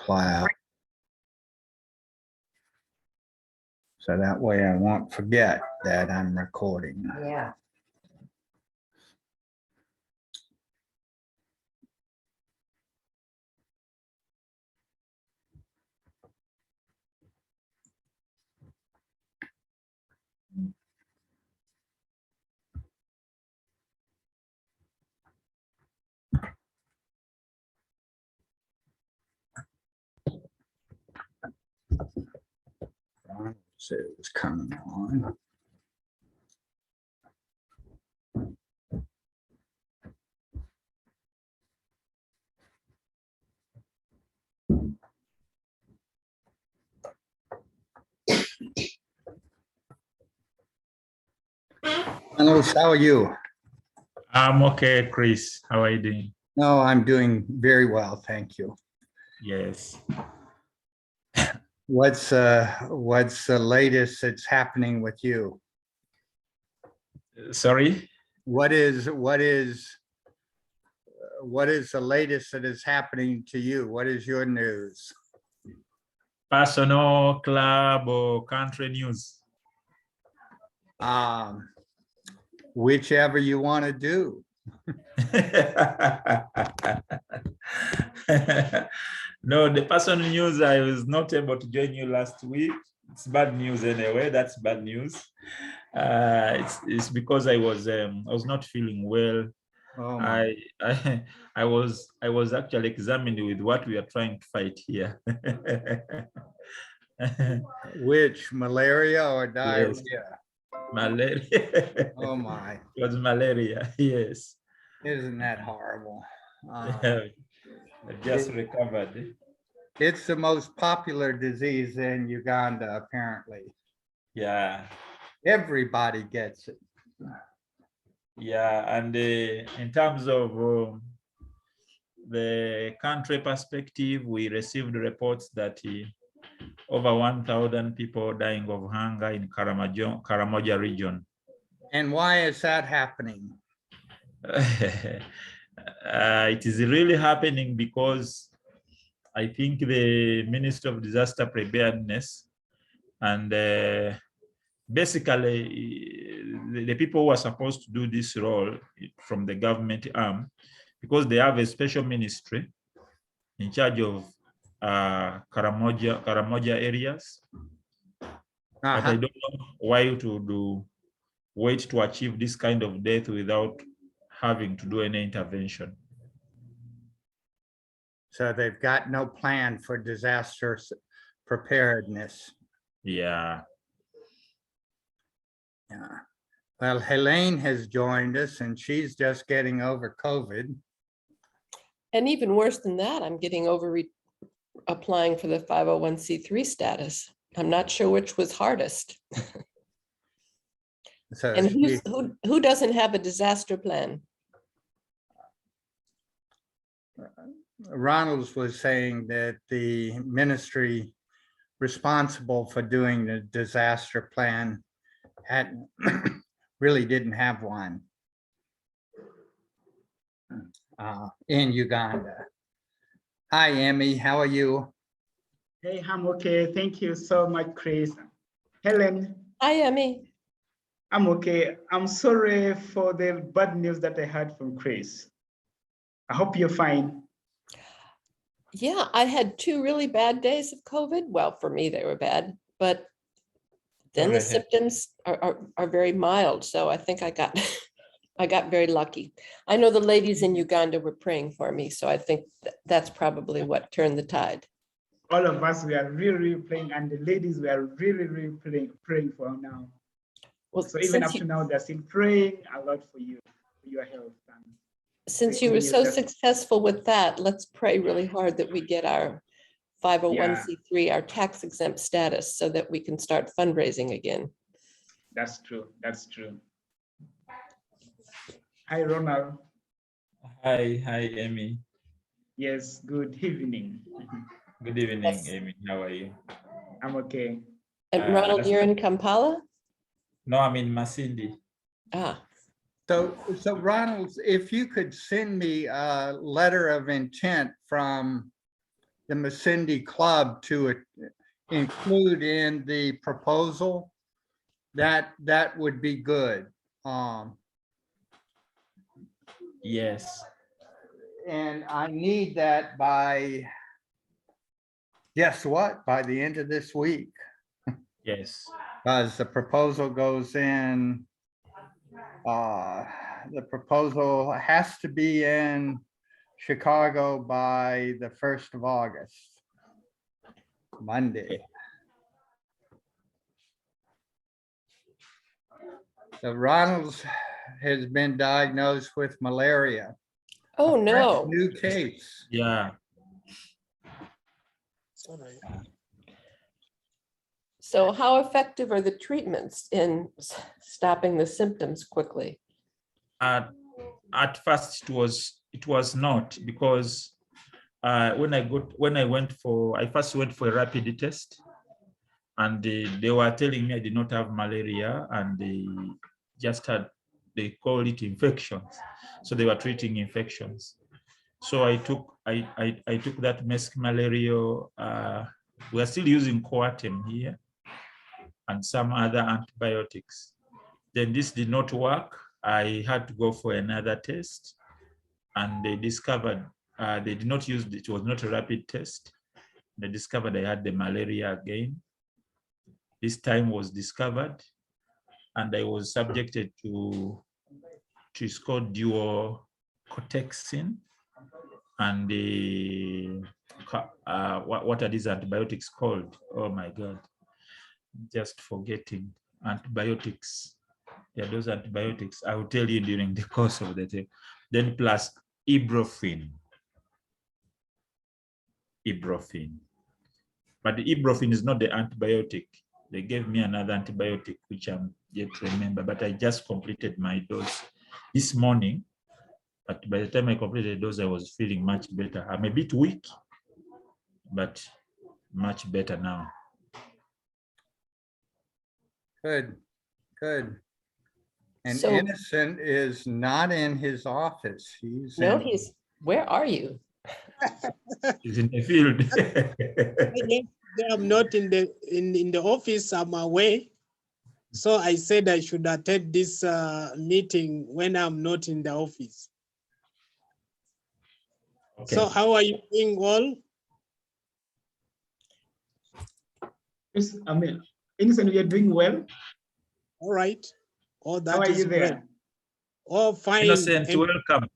cloud. So that way I won't forget that I'm recording. Yeah. So it's coming on. Hello, how are you? I'm okay, Chris. How are you doing? No, I'm doing very well, thank you. Yes. What's the latest that's happening with you? Sorry? What is the latest that is happening to you? What is your news? Personal, club, or country news? Whichever you want to do. No, the personal news, I was not able to join you last week. It's bad news anyway. That's bad news. It's because I was not feeling well. Oh my. I was actually examined with what we are trying to fight here. Which, malaria or diarrhea? Yes. Malaria. Oh my. It was malaria. Yes. Isn't that horrible? I just recovered. It's the most popular disease in Uganda, apparently. Yeah. Everybody gets it. Yeah, and in terms of the country perspective, we received reports that over 1,000 people dying of hunger in Karamoja region. And why is that happening? It is really happening because I think the Minister of Disaster Preparedness and basically the people who are supposed to do this role from the government arm, because they have a special ministry in charge of Karamoja areas. But I don't know why to wait to achieve this kind of death without having to do any intervention. So they've got no plan for disaster preparedness. Yeah. Yeah. Well, Helene has joined us and she's just getting over COVID. And even worse than that, I'm getting over applying for the 501c3 status. I'm not sure which was hardest. So And who doesn't have a disaster plan? Ronald was saying that the ministry responsible for doing the disaster plan really didn't have one in Uganda. Hi, Emmy, how are you? Hey, I'm okay. Thank you so much, Chris. Helen. Hi, Emmy. I'm okay. I'm sorry for the bad news that I heard from Chris. I hope you're fine. Yeah, I had 2 really bad days of COVID. Well, for me, they were bad, but then the symptoms are very mild. So I think I got I got very lucky. I know the ladies in Uganda were praying for me, so I think that's probably what turned the tide. All of us, we are really praying, and the ladies, we are really praying for now. Well, so even up to now, they're still praying a lot for you, for your health. Since you were so successful with that, let's pray really hard that we get our 501c3, our tax exempt status, so that we can start fundraising again. That's true. That's true. Hi, Ronald. Hi, Amy. Yes, good evening. Good evening, yes. Amy. How are you? I'm okay. And Ronald, you're in Kampala? No, I'm in Masindi. Ah. So Ronald, if you could send me a letter of intent from the Masindi Club to include in the proposal, that would be good. Yes. And I need that by, guess what, by the end of this week, Yes. because the proposal goes in, the proposal has to be in Chicago by the 1st of August, Monday. So Ronald's has been diagnosed with malaria. Oh, no. New case. Yeah. So how effective are the treatments in stopping the symptoms quickly? At first it was not, because I first went for a rapid test, and they were telling me I did not have malaria, and they call it infections. So they were treating infections. So I took that mask malaria. We are still using Coartem here and some other antibiotics. Then this did not work. I had to go for another test, and they discovered they did not use it. Was not a rapid test. They discovered I had the malaria again. This time was discovered, and I was subjected to it's called dual cortexin, and what are these antibiotics called? Oh my God, just forgetting. Antibiotics. Yeah, those antibiotics. I will tell you during the course of the day. Then plus ibuprofen. But the ibuprofen is not the antibiotic. They gave me another antibiotic, which I'm yet to remember, but I just completed my dose this morning. But by the time I completed the dose, I was feeling much better. I'm a bit weak, but much better now. Good, good. And So- Innocent is not in his office. He's No, in, where are you? He's in the field. I'm not in the office, I'm away. So I said I should attend this meeting when I'm not in the office. Okay. So how are you doing all? Yes, I mean, Innocent, we are doing well. All right. Oh, that How are is you great. there? Oh, fine. Innocent, welcome.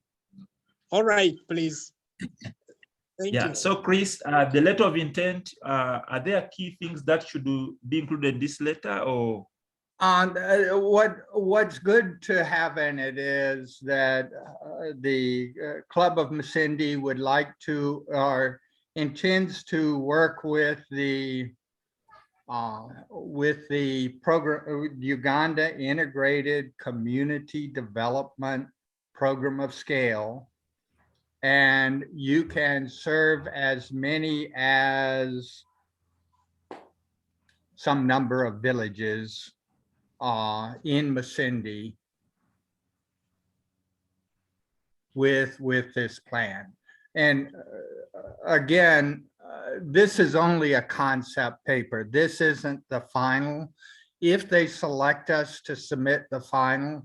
All right, please. Thank Yeah, you. so Chris, the letter of intent, are there key things that should be included in this letter, or? what's good to have in it is that the Club of Masindi would like to, or intends to work with the program, Uganda Integrated Community Development Program of Scale. And you can serve as many as some number of villages in Masindi with this plan. And again, this is only a concept paper. This isn't the final. If they select us to submit the final,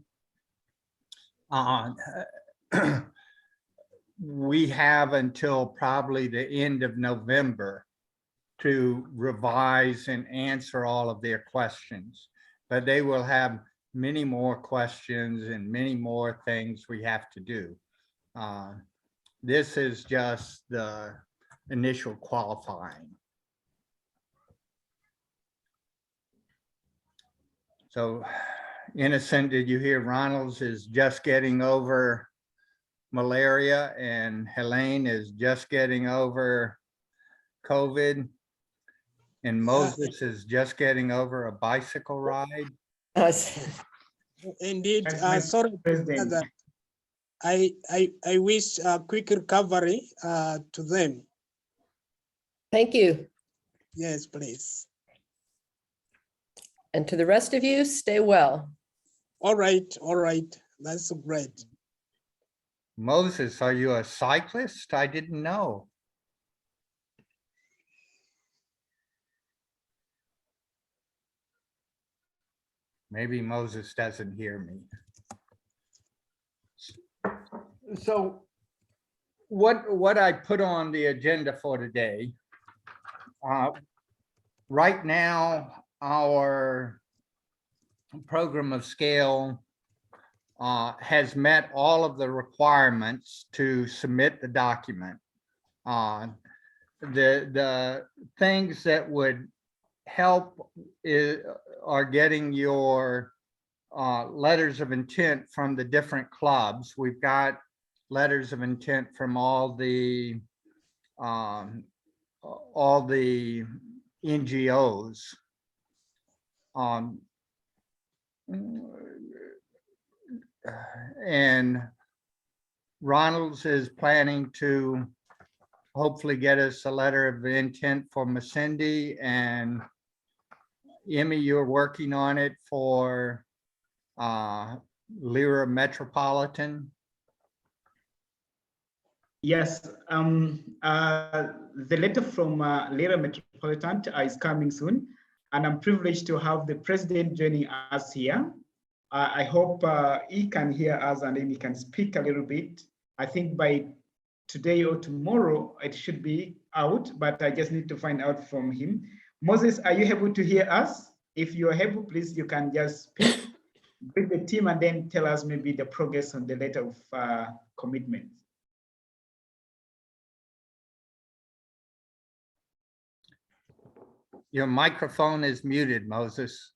we have until probably the end of November to revise and answer all of their questions. But they will have many more questions and many more things we have to do. This is just the initial qualifying. So, Innocent, did you hear Ronald's is just getting over malaria, and Helene is just getting over COVID, and Moses is just getting over a bicycle ride? Indeed, That's my sorry, president. that I wish a quick recovery to them. Thank you. Yes, please. And to the rest of you, stay well. All right, that's great. Moses, are you a cyclist? I didn't know. Maybe Moses doesn't hear me. So what I put on the agenda for today, right now, our program of scale has met all of the requirements to submit the document. The things that would help are getting your letters of intent from the different clubs. We've got letters of intent from all the NGOs. And Ronald's is planning to hopefully get us a letter of intent for Masindi, and Emmy, you're working on it for Lyra Metropolitan. Yes, the letter from Lyra Metropolitan is coming soon, and I'm privileged to have the president joining us here. I hope he can hear us and then he can speak a little bit. I think by today or tomorrow it should be out, but I just need to find out from him. Moses, are you able to hear us? If you're able, please, you can just speak with the team and then tell us maybe the progress on the letter of commitment. Your microphone is muted, Moses.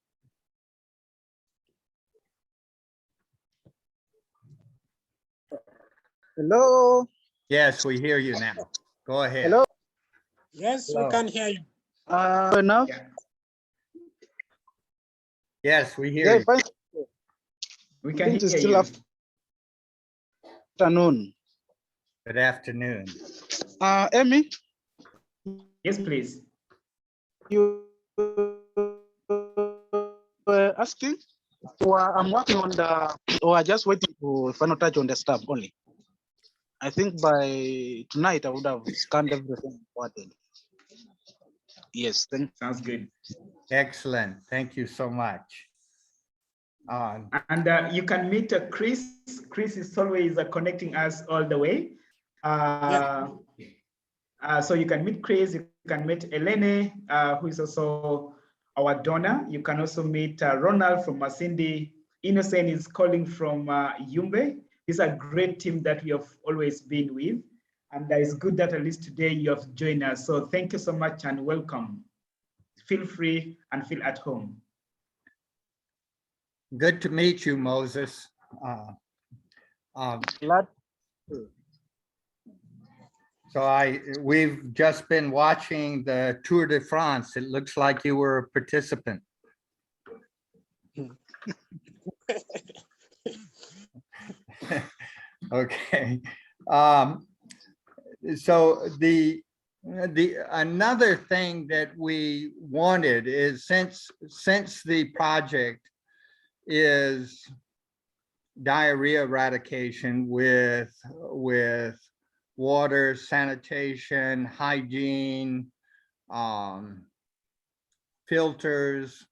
Hello. Yes, we hear you now. Go ahead. Hello. Yes, Hello. we can hear you. Enough. Yeah. Yes, we hear Yeah, you. fine. We can It is hear still you. afternoon. Good afternoon. Emmy, Yes, please. you were asking? Well, I'm working on the, or just waiting for final touch on the stuff only. I think by tonight I would have scanned everything important. Yes, thank Sounds good. Excellent. Thank you so much. And you can meet Chris. Chris is always connecting us all the way. So you can meet Chris, you can meet Elene, who is also our donor. You can also meet Ronald from Masindi. Innocent is calling from Yumbe. These are a great team that we have always been with. And it's good that at least today you have joined us. So thank you so much and welcome. Feel free and feel at home. Good to meet you, Moses. glad. So we've just been watching the Tour de France. It looks like you were a participant. Okay. So the another thing that we wanted is since the project is diarrhea eradication with water, sanitation, hygiene, filters,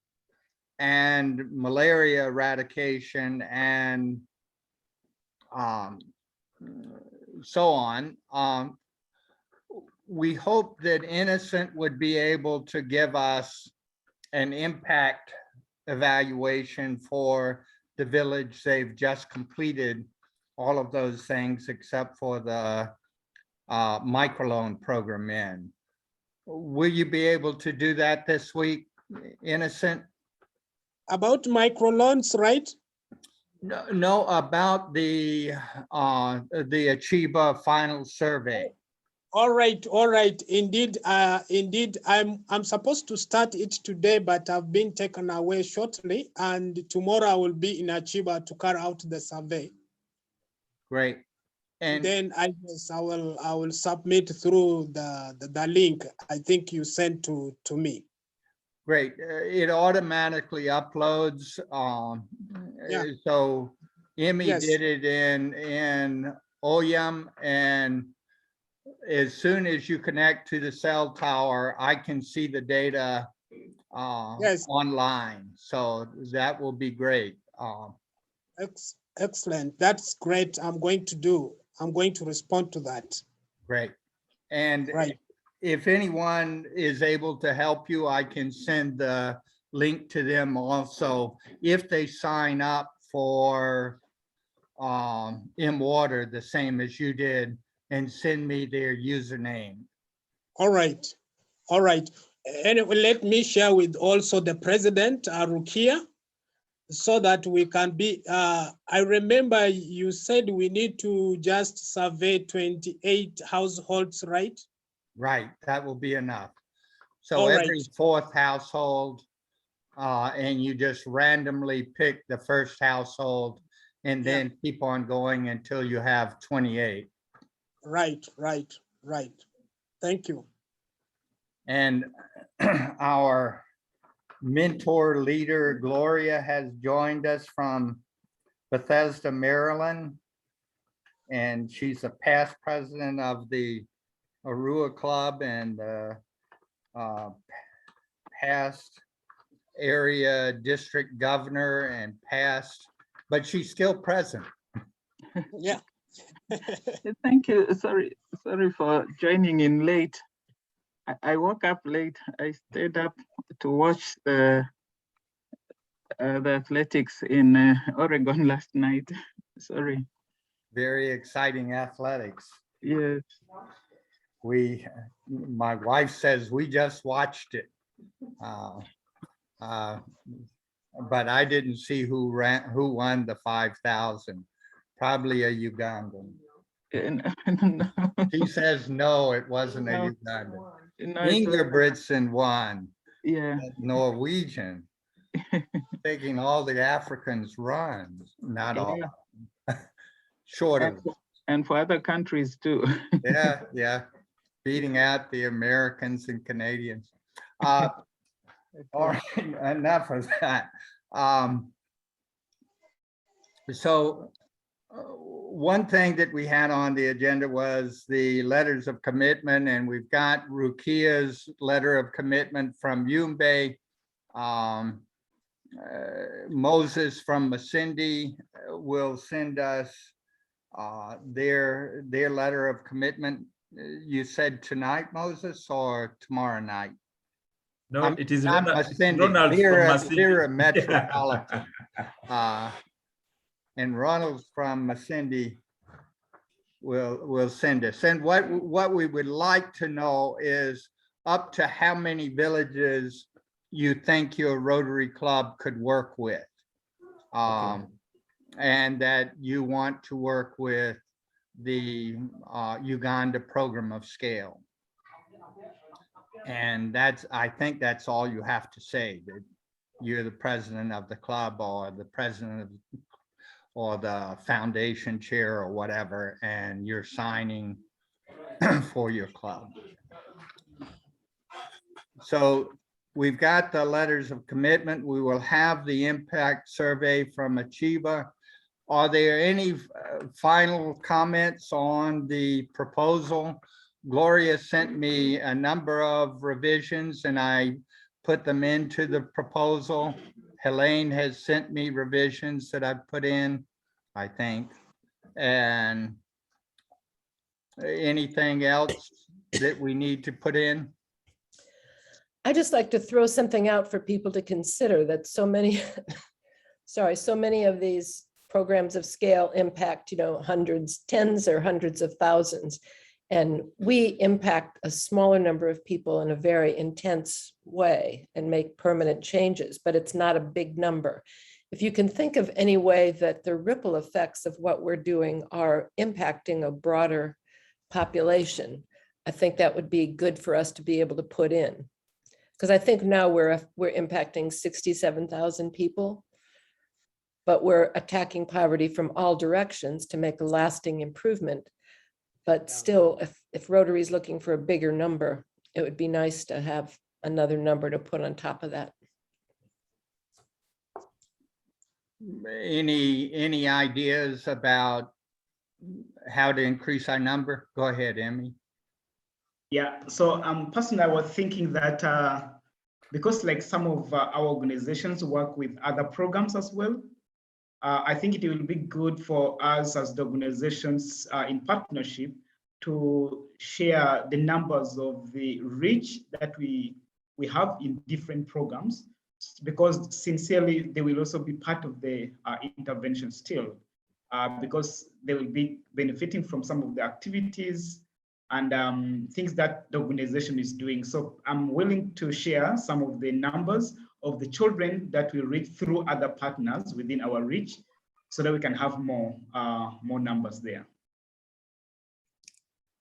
and malaria eradication, and so on. We hope that Innocent would be able to give us an impact evaluation for the village. They've just completed all of those things except for the microloan program in. Will you be able to do that this week, Innocent? About microloans, right? No, about the Achieva final survey. All right. Indeed, I'm supposed to start it today, but I've been taken away shortly, and tomorrow I will be in Achieva to carry out the survey. Great. And then I guess I will submit through the link I think you sent to me. great. It automatically uploads. Yeah. So Emmy Yes. did it in OYAM, and as soon as you connect to the cell tower, I can see the data Yes. online. So that will be great. Excellent. That's great. I'm going to respond to that. Great. And Right. if anyone is able to help you, I can send the link to them also. If they sign up for M-Water, the same as you did, and send me their username. All right. All right. Anyway, let me share with also the president, Rukia, so that we can be, I remember you said we need to just survey 28 households, right? Right, that will be enough. So All every right. fourth household, and you just randomly pick the first household and Yeah. then keep on going until you have 28. Right. Thank you. And our mentor leader, Gloria, has joined us from Bethesda, Maryland. And she's a past president of the Arua Club and past area district governor and past, but she's still present. Yeah. Thank you. Sorry for joining in late. I woke up late. I stayed up to watch the athletics in Oregon last night. Sorry. Very exciting athletics. Yes. My wife says we just watched it. But I didn't see who won the 5,000. Probably a Ugandan. No. She says no, it wasn't a No. Ugandan. No, it was- Ingebrigtsen won. yeah. Norwegian. Taking all the Africans run, not all. Yeah. Short of. And for other countries too. Yeah. Beating out the Americans and Canadians. All right, enough of that. So one thing that we had on the agenda was the letters of commitment, and we've got Rukia's letter of commitment from Yumbe. Moses from Masindi will send us their letter of commitment. You said tonight, Moses, or tomorrow night? No, it is Not Ronald, it's Masindi. Ronald from Masindi. They're a metropolitan. And Ronald from Masindi will send us. And what we would like to know is up to how many villages you think your Rotary Club could work with. And that you want to work with the Uganda program of scale. And I think that's all you have to say, that you're the president of the club or the president of, or the foundation chair or whatever, and you're signing for your club. So we've got the letters of commitment. We will have the impact survey from Achieva. Are there any final comments on the proposal? Gloria sent me a number of revisions and I put them into the proposal. Helene has sent me revisions that I've put in, I think. And anything else that we need to put in? I just like to throw something out for people to consider, that so many, so many of these programs of scale impact, hundreds, tens or hundreds of thousands. And we impact a smaller number of people in a very intense way and make permanent changes, but it's not a big number. If you can think of any way that the ripple effects of what we're doing are impacting a broader population, I think that would be good for us to be able to put in. Because I think now we're impacting 67,000 people, but we're attacking poverty from all directions to make a lasting improvement. But still, if Rotary is looking for a bigger number, it would be nice to have another number to put on top of that. Any ideas about how to increase our number? Go ahead, Emmy. Yeah, so personally, I was thinking that because like some of our organizations work with other programs as well, I think it will be good for us as the organizations in partnership to share the numbers of the reach that we have in different programs, because sincerely, they will also be part of the intervention still, because they will be benefiting from some of the activities and things that the organization is doing. So I'm willing to share some of the numbers of the children that we reach through other partners within our reach, so that we can have more numbers there.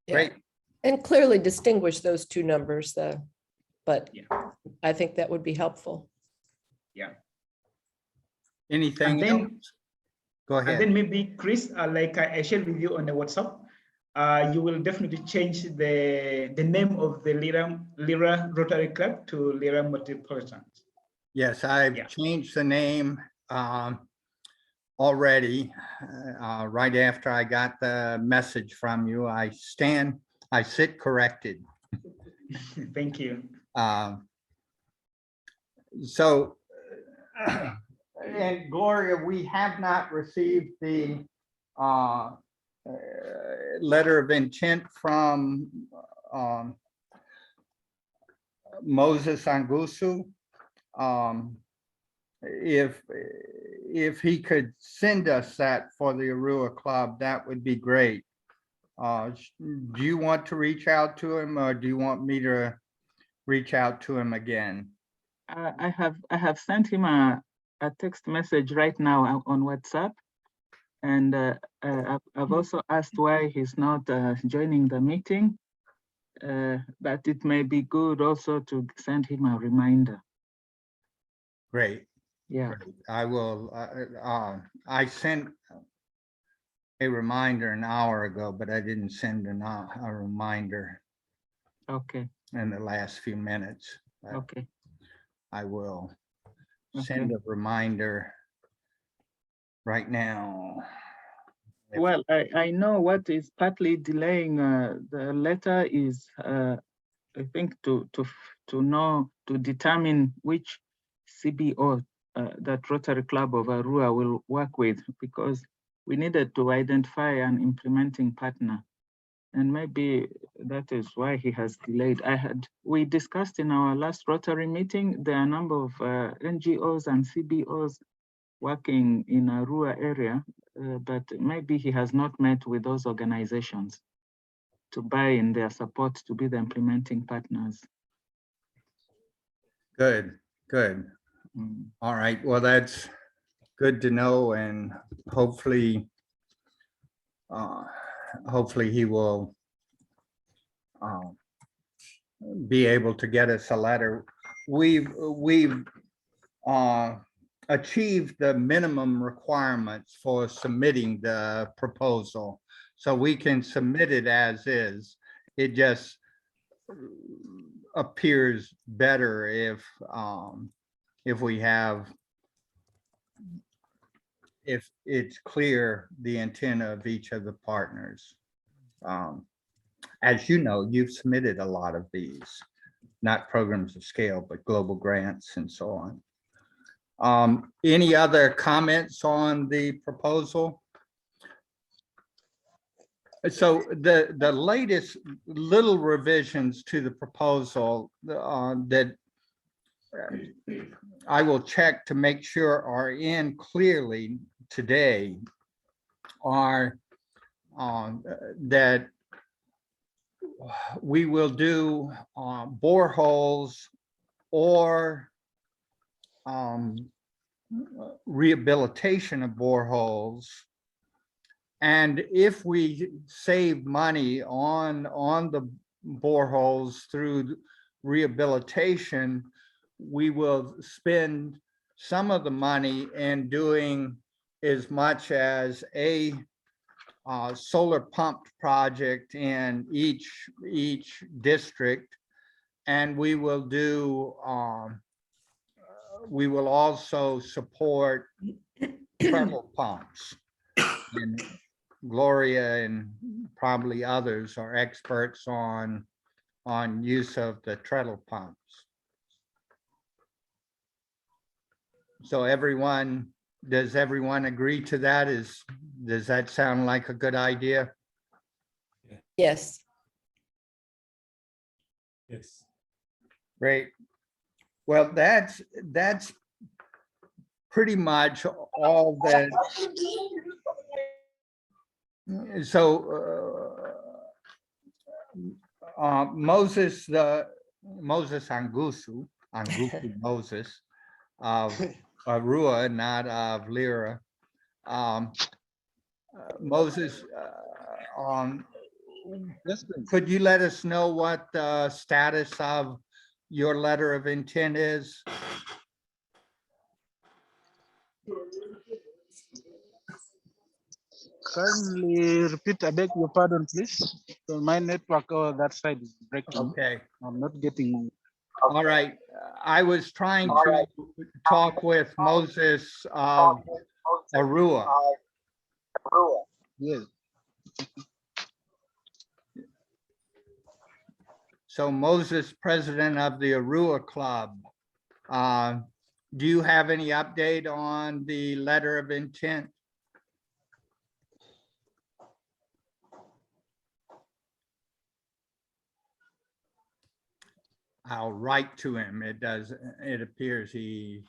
Yeah. Great. And clearly distinguish those two numbers, but Yeah. I think that would be helpful. Yeah. Anything And then, else? Go and ahead. then maybe Chris, like I shared with you on the WhatsApp, you will definitely change the name of the Lira Rotary Club to Lira Metropolitan. Yes, I've Yeah. changed the name already. Right after I got the message from you, I sit corrected. Thank you. So, and Gloria, we have not received the letter of intent from Moses Angusu. If he could send us that for the Arua Club, that would be great. Do you want to reach out to him, or do you want me to reach out to him again? I have sent him a text message right now on WhatsApp, and I've also asked why he's not joining the meeting. But it may be good also to send him a reminder. Great. Yeah. Great. I will. I sent a reminder an hour ago, but I didn't send a reminder Okay. in the last few minutes. But Okay. I will Okay. send a reminder right now. Well, I know what is partly delaying the letter is I think to determine which CBO that Rotary Club of Arua will work with, because we needed to identify an implementing partner, and maybe that is why he has delayed. We discussed in our last Rotary meeting, there are a number of NGOs and CBOs working in Arua area, but maybe he has not met with those organizations to buy in their support to be the implementing partners. Good, good. All right, well, that's good to know, and hopefully he will be able to get us a letter. We've achieved the minimum requirements for submitting the proposal, so we can submit it as is. It just appears better if we have, if it's clear the intent of each of the partners. As you know, you've submitted a lot of these, not programs of scale, but global grants and so on. Any other comments on the proposal? So the latest little revisions to the proposal that I will check to make sure are in clearly today are that we will do boreholes or rehabilitation of boreholes. And if we save money on the boreholes through rehabilitation, we will spend some of the money in doing as much as a solar pump project in each district. And we will do, we will also support treadle pumps. And Gloria and probably others are experts on use of the treadle pumps. So everyone, does everyone agree to that? Does that sound like a good idea? Yes. Yes. Great. Well, that's pretty much all that. So Moses Angusu Moses of Arua, not of Lyra. Moses, Yes, please. could you let us know what the status of your letter of intent is? Kindly repeat, I beg your pardon, please. So my network that side is breaking. Okay, I'm not getting. all right. I was trying to talk with Moses of Arua. Yes. So Moses, president of the Arua Club. Do you have any update on the letter of intent? I'll write to him. It appears he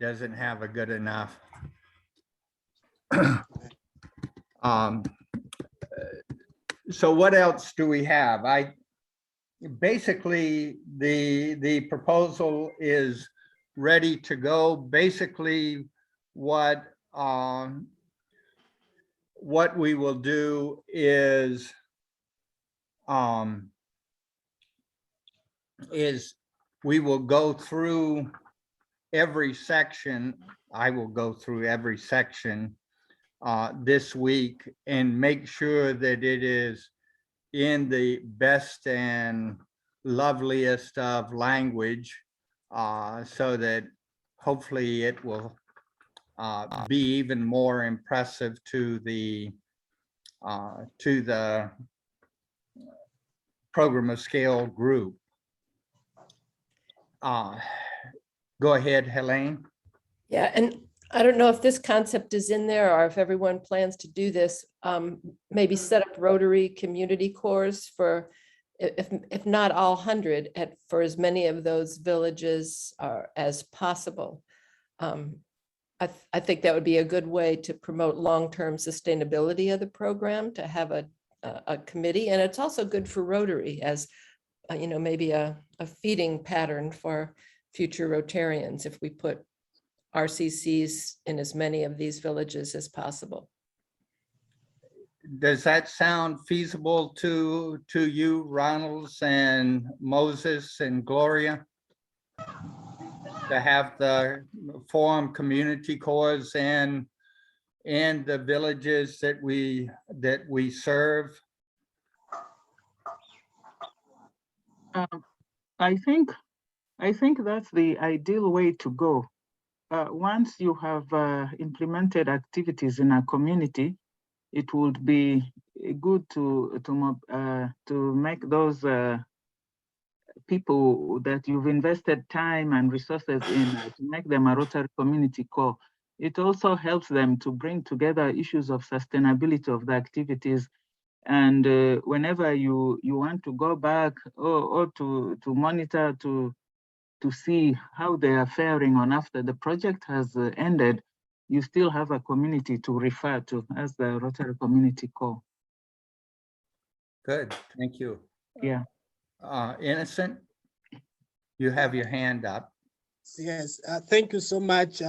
doesn't have a good enough. So what else do we have? Basically, the proposal is ready to go. Basically, what we will do is we will go through every section. I will go through every section this week and make sure that it is in the best and loveliest of language, so that hopefully it will be even more impressive to the program of scale group. Go ahead, Helene. Yeah, and I don't know if this concept is in there or if everyone plans to do this, maybe set up Rotary community cores for, if not all 100, for as many of those villages as possible. I think that would be a good way to promote long-term sustainability of the program, to have a committee. And it's also good for Rotary as, maybe a feeding pattern for future Rotarians if we put RCCs in as many of these villages as possible. Does that sound feasible to you, Ronalds and Moses and Gloria? To have the forum community cores and the villages that we serve? I think that's the ideal way to go. Once you have implemented activities in a community, it would be good to make those people that you've invested time and resources in to make them a Rotary community core. It also helps them to bring together issues of sustainability of the activities. And whenever you want to go back or to monitor to see how they are faring on after the project has ended, you still have a community to refer to as the Rotary community core. Good, thank you. Yeah. Innocent, you have your hand up. Yes, thank you so much,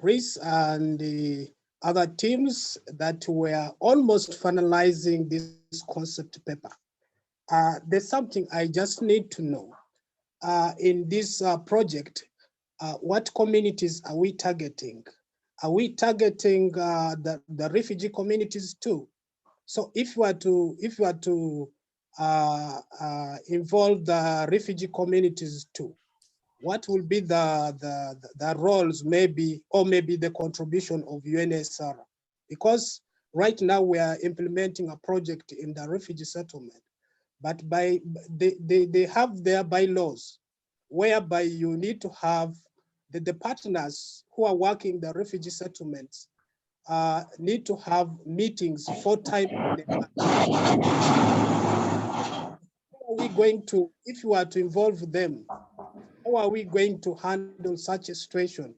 Chris, and the other teams that were almost finalizing this concept paper. There's something I just need to know. In this project, what communities are we targeting? Are we targeting the refugee communities too? So if we are to involve the refugee communities too, what will be the roles maybe, or maybe the contribution of UNSR? Because right now we are implementing a project in the refugee settlement, but they have their bylaws whereby you need to have the partners who are working the refugee settlements need to have meetings 4 times in a month. How are we going to, if you are to involve them, how are we going to handle such a situation?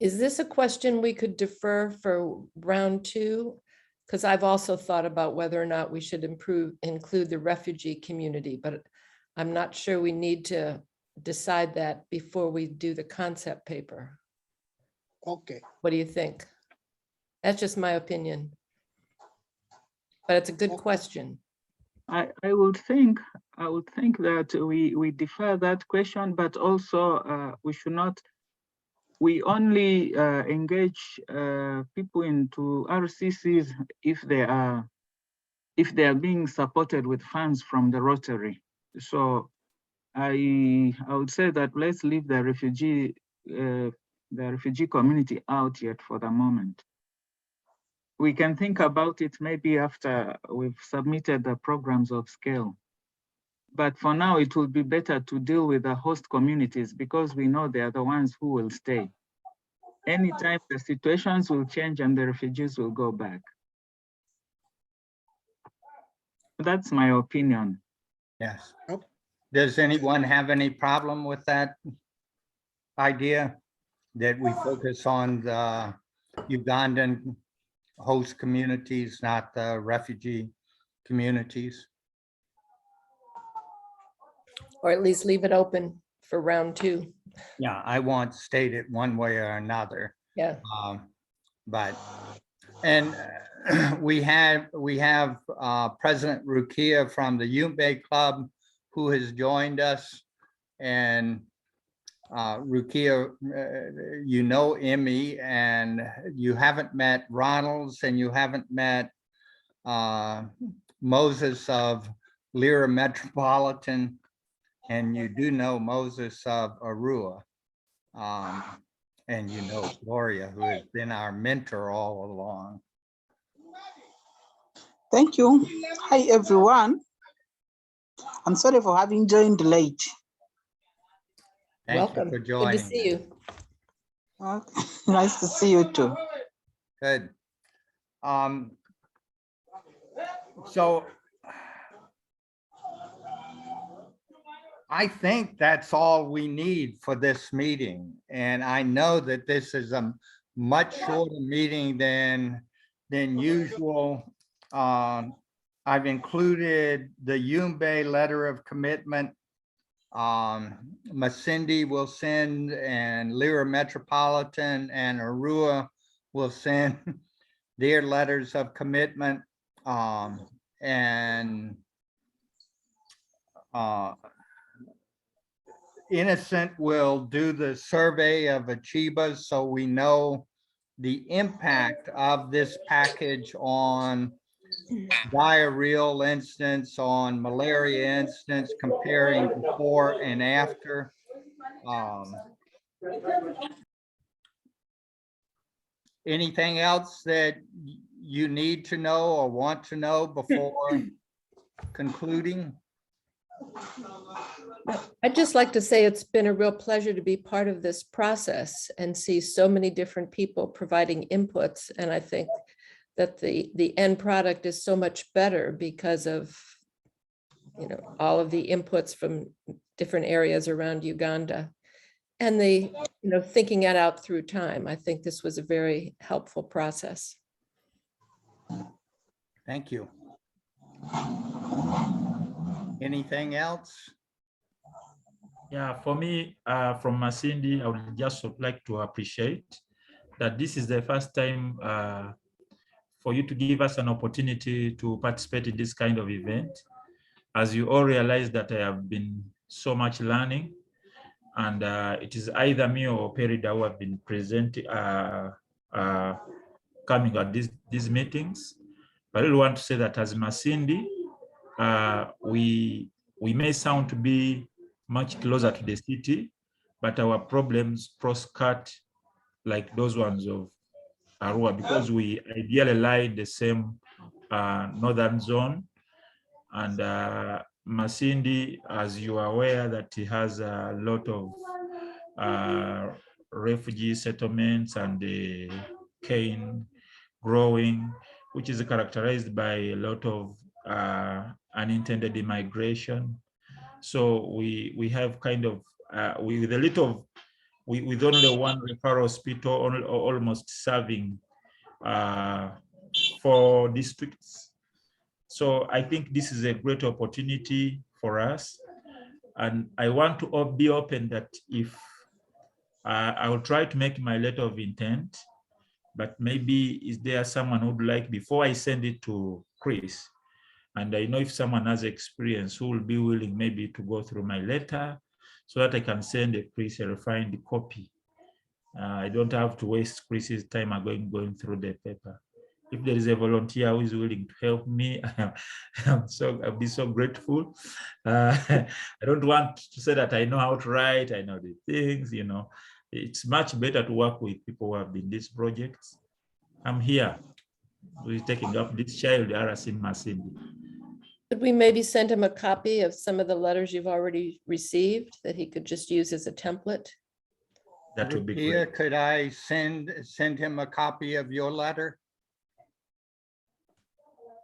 Is this a question we could defer for round 2? Because I've also thought about whether or not we should include the refugee community, but I'm not sure we need to decide that before we do the concept paper. Okay. What do you think? That's just my opinion. But it's a good question. I would think that we defer that question, but also we should not. We only engage people into RCCs if they are being supported with funds from the Rotary. So I would say that let's leave the refugee community out yet for the moment. We can think about it maybe after we've submitted the programs of scale. But for now, it will be better to deal with the host communities because we know they are the ones who will stay. Anytime the situations will change and the refugees will go back. That's my opinion. Yes. Okay. Does anyone have any problem with that idea? That we focus on the Ugandan host communities, not the refugee communities? Or at least leave it open for round 2. Yeah, I won't state it one way or another. Yeah. But, and we have President Rukia from the Yumbe Club who has joined us. And Rukia, you know Emmy, and you haven't met Ronalds, and you haven't met Moses of Lyra Metropolitan, and you do know Moses of Arua. And you know Gloria, who has been our mentor all along. Thank you. Hi, everyone. I'm sorry for having joined late. Thank Welcome. you for Good joining. to see you. Nice to see you too. Good. So I think that's all we need for this meeting. And I know that this is a much shorter meeting than usual. I've included the Yumbe letter of commitment. Masindi will send, and Lyra Metropolitan and Arua will send their letters of commitment. Innocent will do the survey of Achibas, so we know the impact of this package on diarrheal instance, on malaria instance, comparing before and after. Anything else that you need to know or want to know before concluding? I'd just like to say it's been a real pleasure to be part of this process and see so many different people providing inputs. And I think that the end product is so much better because of, all of the inputs from different areas around Uganda. And thinking it out through time. I think this was a very helpful process. Thank you. Anything else? Yeah, for me, from Masindi, I would just like to appreciate that this is the first time for you to give us an opportunity to participate in this kind of event. As you all realize that I have been so much learning, and it is either me or Perida who have been presenting, coming at these meetings. But I really want to say that as Masindi, we may sound to be much closer to the city, but our problems cross-cut like those ones of Arua, because we ideally lie in the same northern zone. And Masindi, as you are aware, that it has a lot of refugee settlements and cane growing, which is characterized by a lot of unintended immigration. So we have kind of with a little, with only one referral hospital, almost serving 4 districts. So I think this is a great opportunity for us. And I want to be open that if I will try to make my letter of intent, but maybe is there someone who would like, before I send it to Chris, and I know if someone has experience who will be willing maybe to go through my letter so that I can send a Chris a refined copy. I don't have to waste Chris's time going through the paper. If there is a volunteer who is willing to help me, I'll be so grateful. I don't want to say that I know how to write, I know the things, you know. It's much better to work with people who have been these projects. I'm here. We're taking up this child, Arasim Masindi. Could we maybe send him a copy of some of the letters you've already received that he could just use as a template? That would be Rukia, great. could I send him a copy of your letter?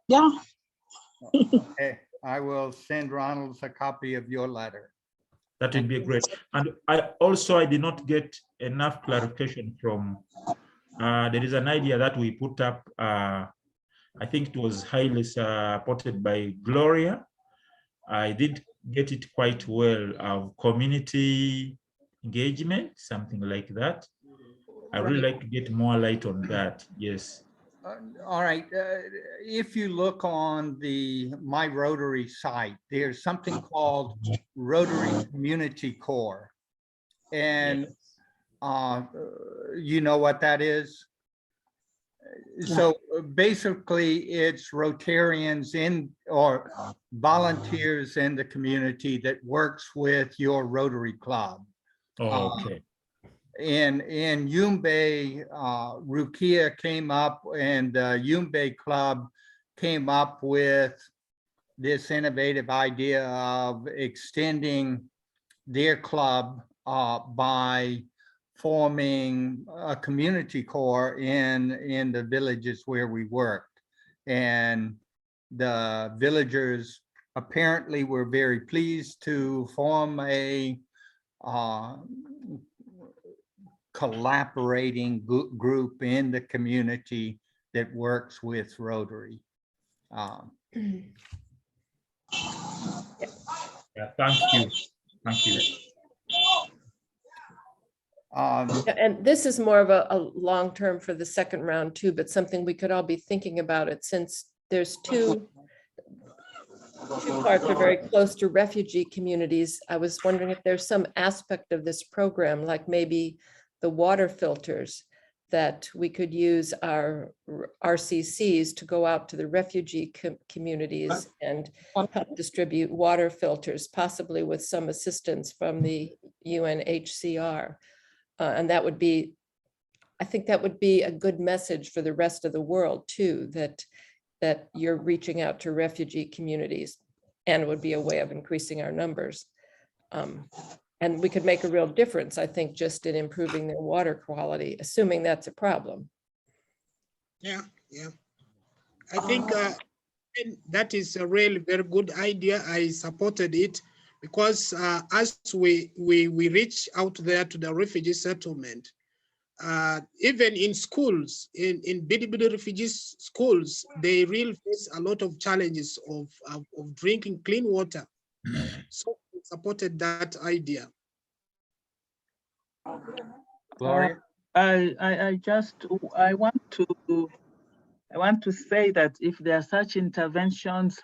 Yeah, Okay, I will send Ronald a copy of your letter. That would be great. And I did not get enough clarification from, there is an idea that we put up, I think it was highly supported by Gloria. I did get it quite well, of community engagement, something like that. I really like to get more light on that, yes. All right, if you look on the My Rotary site, there's something called Rotary Community Corps. And you know what that is? So basically it's Rotarians or volunteers in the community that works with your Rotary Club. Oh, okay. In Yumbe, Rukia came up, and the Yumbe Club came up with this innovative idea of extending their club by forming a community corps in the villages where we worked. And the villagers apparently were very pleased to form a collaborating group in the community that works with Rotary. Yeah, thank you. Thank you. And this is more of a long-term for the second round too, but something we could all be thinking about it, since there's two parts are very close to refugee communities. I was wondering if there's some aspect of this program, like maybe the water filters, that we could use our RCCs to go out to the refugee communities and help distribute water filters, possibly with some assistance from the UNHCR. And that would be, I think that would be a good message for the rest of the world too, that you're reaching out to refugee communities, and it would be a way of increasing our numbers. And we could make a real difference, I think, just in improving their water quality, assuming that's a problem. Yeah. I think that is a really very good idea. I supported it because as we reach out there to the refugee settlement, even in schools, in Bidibidi refugee schools, they really face a lot of challenges of drinking clean water. So we supported that idea. Gloria? I want to say that if there are such interventions,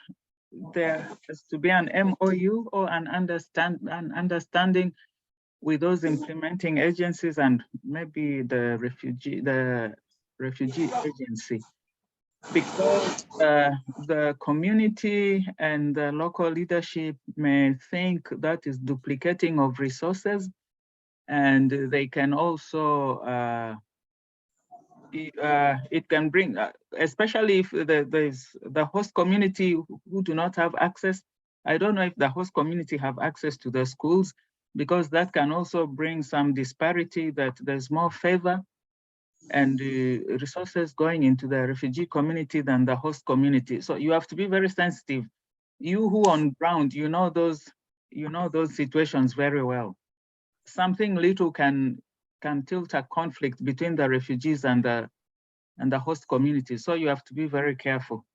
there has to be an MOU or an understanding with those implementing agencies and maybe the refugee agency, because the community and the local leadership may think that is duplicating of resources, and they can also it can bring, especially if there's the host community who do not have access I don't know if the host community have access to the schools, because that can also bring some disparity, that there's more favor and resources going into the refugee community than the host community. So you have to be very sensitive. You who on ground, you know those situations very well. Something little can tilt a conflict between the refugees and the host community. So you have to be very careful.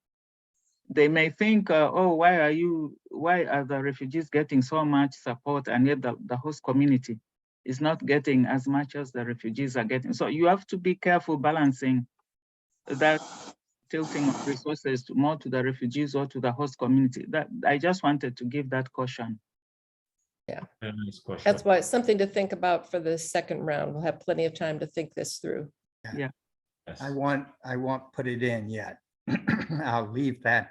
They may think, oh, why are the refugees getting so much support and yet the host community is not getting as much as the refugees are getting. So you have to be careful balancing that tilting of resources more to the refugees or to the host community. That I just wanted to give that caution. Yeah, Very nice question. that's why it's something to think about for the second round. We'll have plenty of time to think this through. Yeah. Yes. I won't put it in yet. I'll leave that.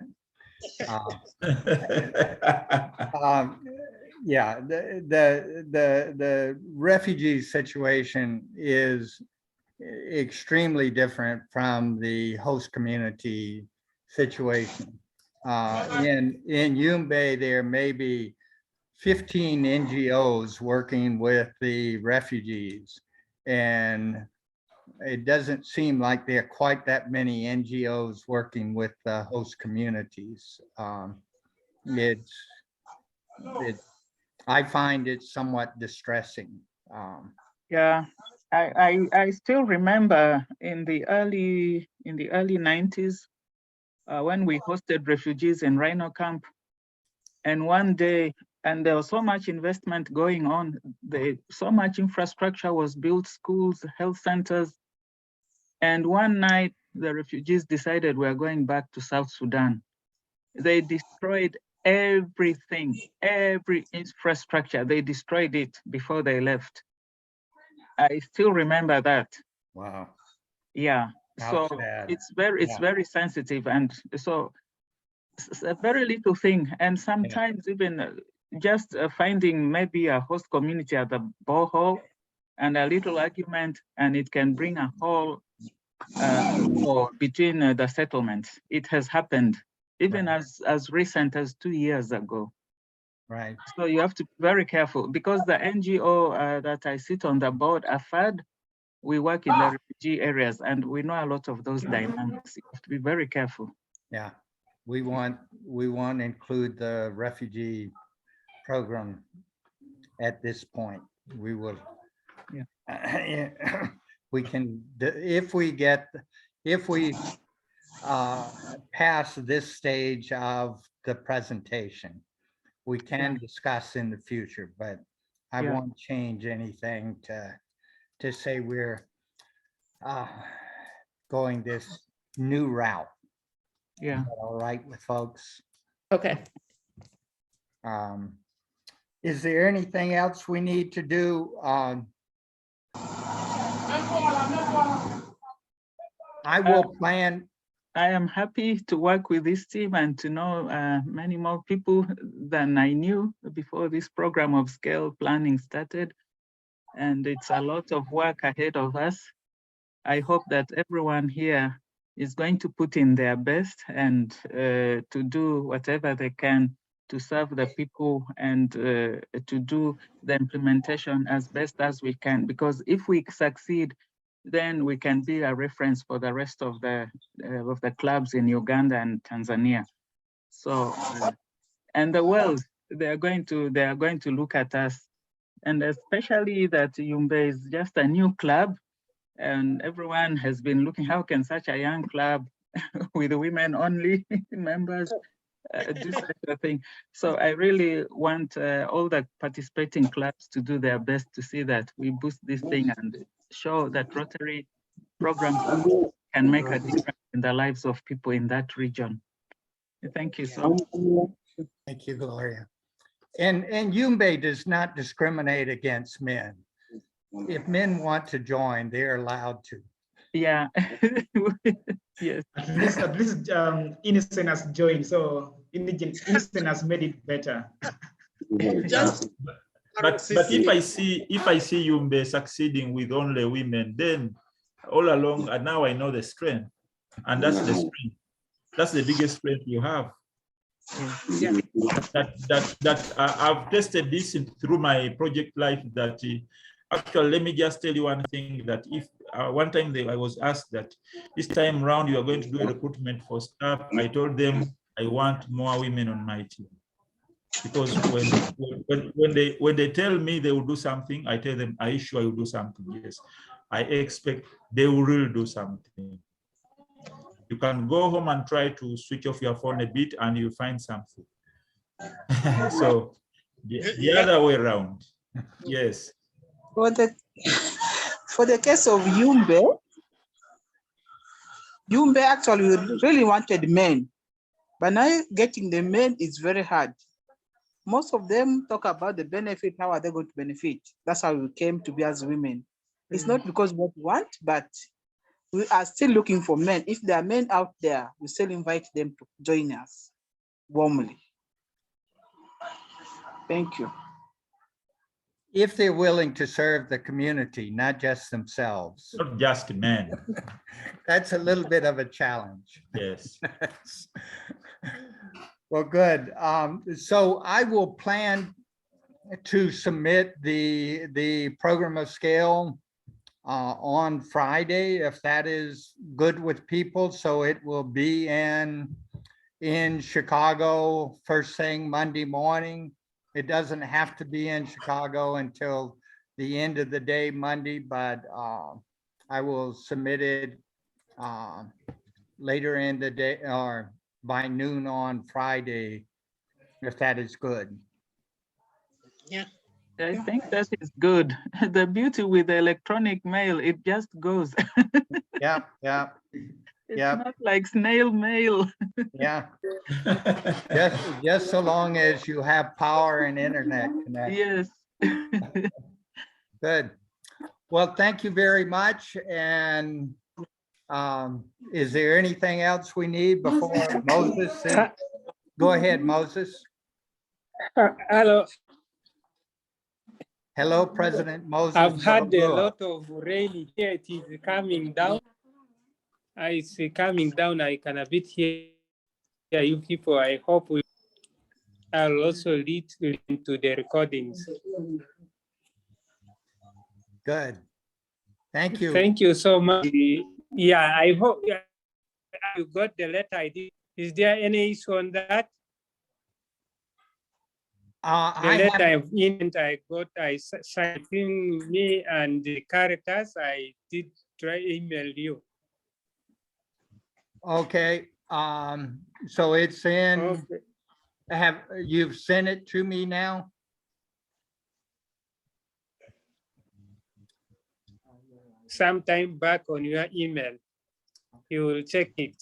Yeah, the refugee situation is extremely different from the host community situation. In Yumbe, there may be 15 NGOs working with the refugees, and it doesn't seem like there are quite that many NGOs working with the host communities. I find it somewhat distressing. Yeah, I still remember in the early 90s when we hosted refugees in Rhino Camp, and one day, and there was so much investment going on, so much infrastructure was built, schools, health centers, and one night the refugees decided we're going back to South Sudan. They destroyed everything, every infrastructure, they destroyed it before they left. I still remember that. Wow. Yeah. How So sad. it's very sensitive, and so it's a very little thing. And sometimes even just finding maybe a host community at the borehole and a little argument, and it can bring a whole war between the settlements. It has happened even as recent as 2 years ago. Right. So you have to be very careful, because the NGO that I sit on the board, AFAD, we work in the refugee areas, and we know a lot of those dynamics. You have to be very careful. Yeah, we want to include the refugee program at this point. We will. Yeah. We can, if we pass this stage of the presentation, we can discuss in the future, but I won't change anything to say we're going this new route. Yeah. Is that all right with folks? Okay. Is there anything else we need to do? I will plan. I am happy to work with this team and to know many more people than I knew before this program of scale planning started. And it's a lot of work ahead of us. I hope that everyone here is going to put in their best and to do whatever they can to serve the people and to do the implementation as best as we can. Because if we succeed, then we can be a reference for the rest of the clubs in Uganda and Tanzania. So, and the world, they are going to look at us, and especially that Yumbe is just a new club, and everyone has been looking, how can such a young club with women only members do such a thing? So I really want all the participating clubs to do their best to see that we boost this thing and show that Rotary programs can make a difference in the lives of people in that region. Thank you so much. Thank you, Gloria. And Yumbe does not discriminate against men. If men want to join, they're allowed to. Yeah. Yes. At least Innocent has joined, so Innocent has made it better. But if I see Yumbe succeeding with only women, then all along, and now I know the strength, and that's the strength. That's the biggest strength you have. Yeah. I've tested this through my project life that actually, let me just tell you one thing, that if one time I was asked that this time round you are going to do a recruitment for staff, I told them I want more women on my team. Because when they tell me they will do something, I tell them, are you sure you will do something? Yes, I expect they will really do something. You can go home and try to switch off your phone a bit and you find something. So the other way around. Yes. For the case of Yumbe actually really wanted men, but now getting the men is very hard. Most of them talk about the benefit, how are they going to benefit? That's how we came to be as women. It's not because what we want, but we are still looking for men. If there are men out there, we still invite them to join us warmly. Thank you. If they're willing to serve the community, not just themselves. Not just men. That's a little bit of a challenge. Yes. Well, good. So I will plan to submit the program of scale on Friday, if that is good with people. So it will be in Chicago first thing Monday morning. It doesn't have to be in Chicago until the end of the day Monday, but I will submit it later in the day or by noon on Friday, if that is good. Yeah. I think that is good. The beauty with the electronic mail, it just goes. Yeah, yeah, It's yeah, not like snail mail. yeah. Just so long as you have power and internet connection. Yes. Good. Well, thank you very much. And is there anything else we need before Moses? Go ahead, Moses. Hello. Hello, President Moses. I've had a lot of rain here. It is coming down. It's coming down. I can a bit hear you people. I hope I'll also lead to the recordings. Good. Thank you. Thank you so much. Yeah, I hope you got the letter I did. Is there any issue on that? The letter I got, I signed me and the characters. I did try email you. Okay. So it's in. Okay. You've sent it to me now? Sometime back on your email. You will check it.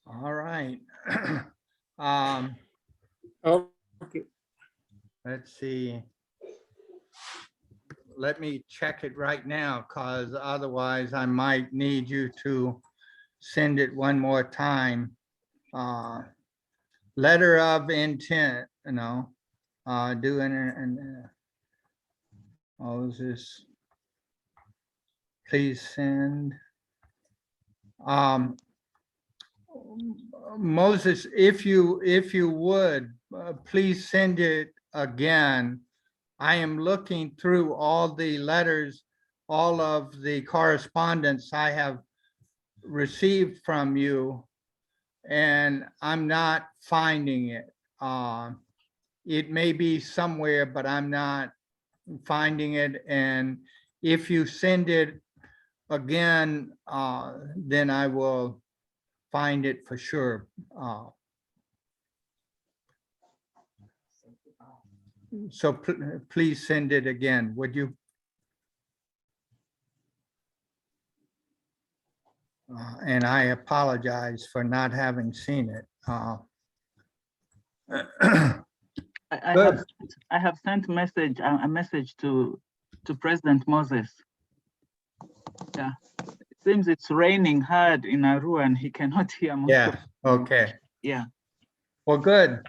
All right. Okay. Let's see. Let me check it right now, because otherwise I might need you to send it one more time. Letter of intent, Moses. Please send. Moses, if you would, please send it again. I am looking through all the letters, all of the correspondence I have received from you, and I'm not finding it. It may be somewhere, but I'm not finding it. And if you send it again, then I will find it for sure. So please send it again, would you? And I apologize for not having seen it. I have sent a message to President Moses. Yeah, it seems it's raining hard in Arua and he cannot hear most of it. Okay. Yeah. Well, good.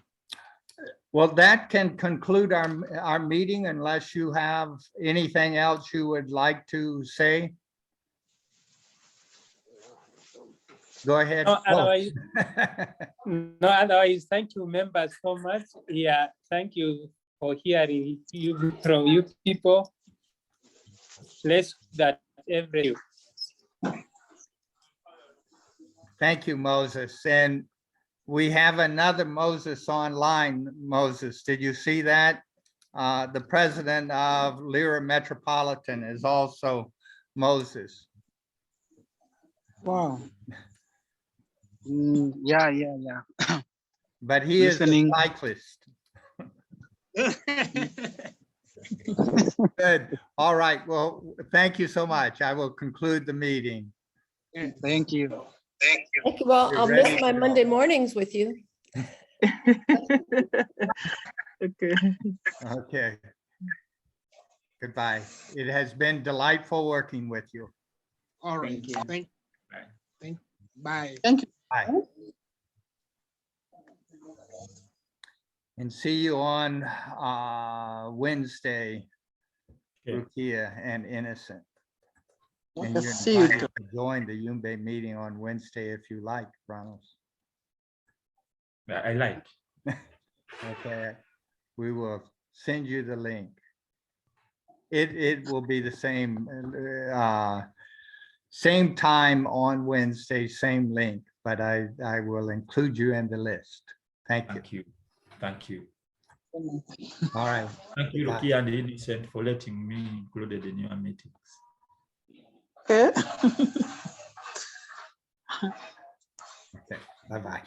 Well, that can conclude our meeting unless you have anything else you would like to say. Go ahead. No, Oh. otherwise, no, otherwise, thank you, members, so much. Yeah, thank you for hearing you from you people. Let's do that every. Thank you, Moses. And we have another Moses online. Moses, did you see that? The president of Lyra Metropolitan is also Moses. Wow. Yeah. But he is a Listening. cyclist. Good. All right. Well, thank you so much. I will conclude the meeting. Thank you. Thank you. Well, You're I'll ready miss my to go. Monday mornings with you. Okay. Okay. Goodbye. It has been delightful working with you. All right. Thank you. Bye. Thank you. Bye. And see you on Wednesday, Okay. Rukia and Innocent. And Okay, you're see you. invited to join the Yumbe meeting on Wednesday if you like, Ronald. I like. Okay, we will send you the link. It will be the same time on Wednesday, same link, but I will include you in the list. Thank you. Thank you. Thank you. All right. Thank you, Goodbye. Ruki and Innocent, for letting me included in your meetings. Okay. Okay. Bye-bye.